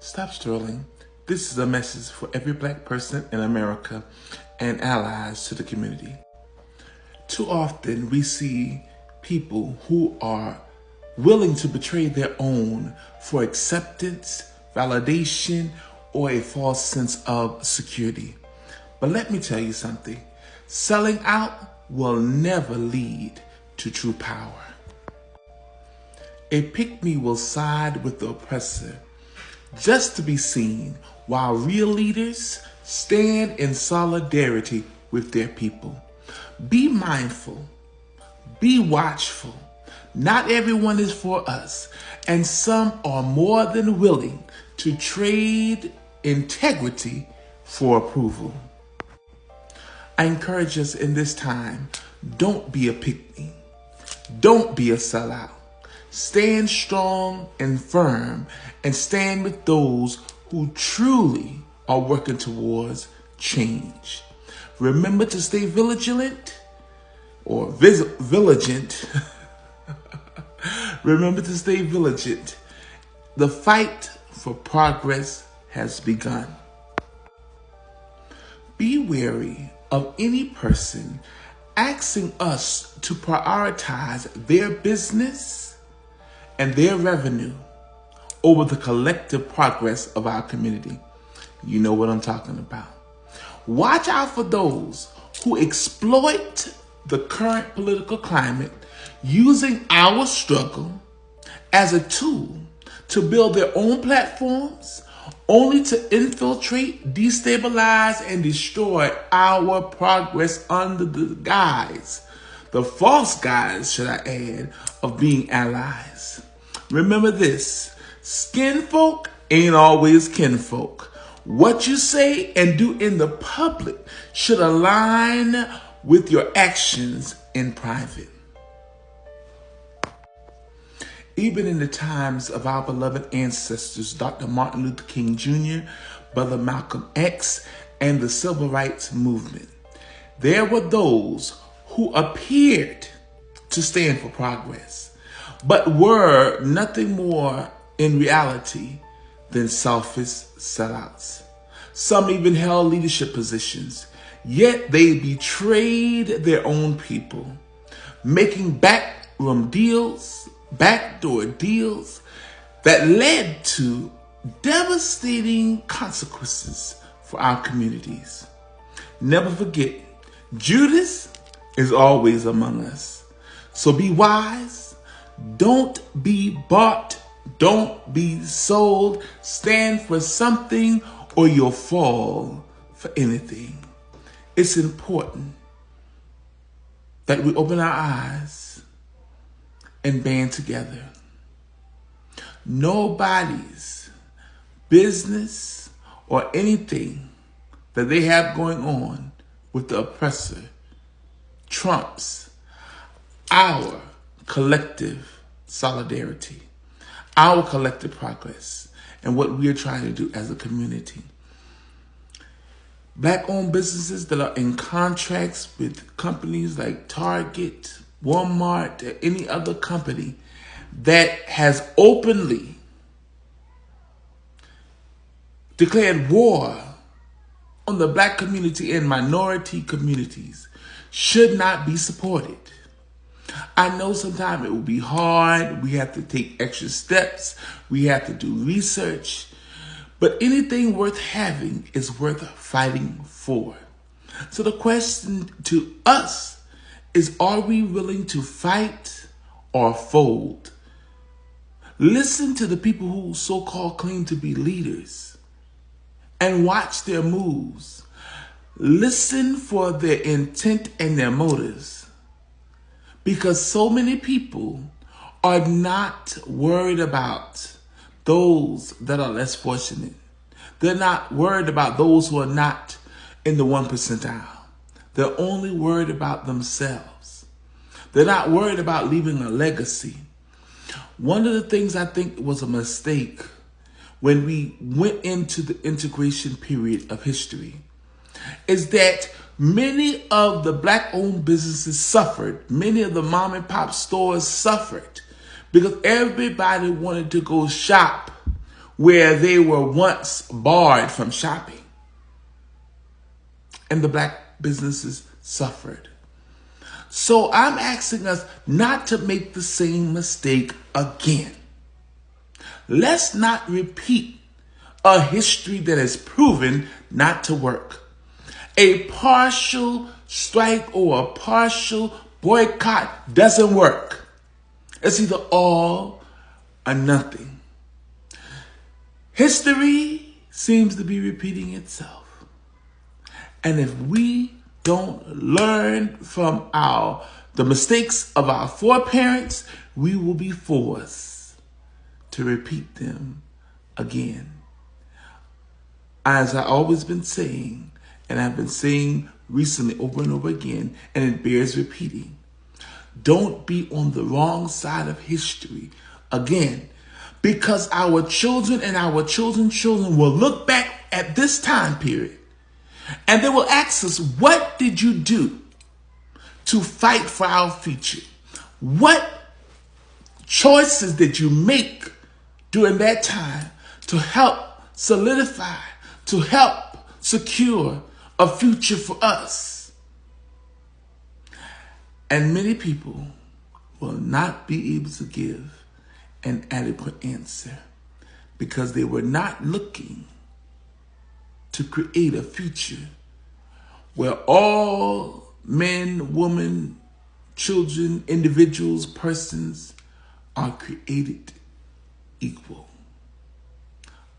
Stop strolling. This is a message for every black person in America and allies to the community. Too often we see people who are willing to betray their own for acceptance, validation, or a false sense of security. But let me tell you something. Selling out will never lead to true power. A pick-me will side with the oppressor just to be seen, while real leaders stand in solidarity with their people. Be mindful, be watchful. Not everyone is for us, and some are more than willing to trade integrity for approval. I encourage us in this time, don't be a pick-me. Don't be a sellout. Stand strong and firm and stand with those who truly are working towards change. Remember to stay vigilant or vigilant. Remember to stay vigilant. The fight for progress has begun. Be wary of any person asking us to prioritize their business and their revenue over the collective progress of our community. You know what I'm talking about. Watch out for those who exploit the current political climate using our struggle as a tool to build their own platforms, only to infiltrate, destabilize, and destroy our progress under the guise, the false guise, should I add, of being allies. Remember this, skinfolk ain't always kinfolk. What you say and do in the public should align with your actions in private. Even in the times of our beloved ancestors, Dr. Martin Luther King Jr., Brother Malcolm X, and the Civil Rights Movement, there were those who appeared to stand for progress, but were nothing more in reality than selfish sellouts. Some even held leadership positions, yet they betrayed their own people, making backdoor deals that led to devastating consequences for our communities. Never forget, Judas is always among us. So be wise. Don't be bought. Don't be sold. Stand for something or you'll fall for anything. It's important that we open our eyes and band together. Nobody's business or anything that they have going on with the oppressor trumps our collective solidarity, our collective progress, and what we are trying to do as a community. Black-owned businesses that are in contracts with companies like Target, Walmart, or any other company that has openly declared war on the black community and minority communities should not be supported. I know sometimes it will be hard. We have to take extra steps. We have to do research. But anything worth having is worth fighting for. So the question to us is, are we willing to fight or fold? Listen to the people who so-called claim to be leaders and watch their moves. Listen for their intent and their motives, because so many people are not worried about those that are less fortunate. They're not worried about those who are not in the 1 percentile. They're only worried about themselves. They're not worried about leaving a legacy. One of the things I think was a mistake when we went into the integration period of history is that many of the black-owned businesses suffered. Many of the mom and pop stores suffered because everybody wanted to go shop where they were once barred from shopping. And the black businesses suffered. So I'm asking us not to make the same mistake again. Let's not repeat a history that has proven not to work. A partial strike or a partial boycott doesn't work. It's either all or nothing. History seems to be repeating itself. And if we don't learn from the mistakes of our foreparents, we will be forced to repeat them again. As I've always been saying, and I've been saying recently over and over again, and it bears repeating, don't be on the wrong side of history again, because our children and our children's children will look back at this time period and they will ask us, what did you do to fight for our future? What choices did you make during that time to help solidify, to help secure a future for us? And many people will not be able to give an adequate answer because they were not looking to create a future where all men, women, children, individuals, persons are created equal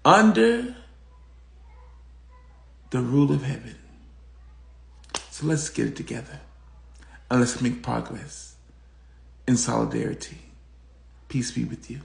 under the rule of heaven. So let's get it together and let's make progress in solidarity. Peace be with you.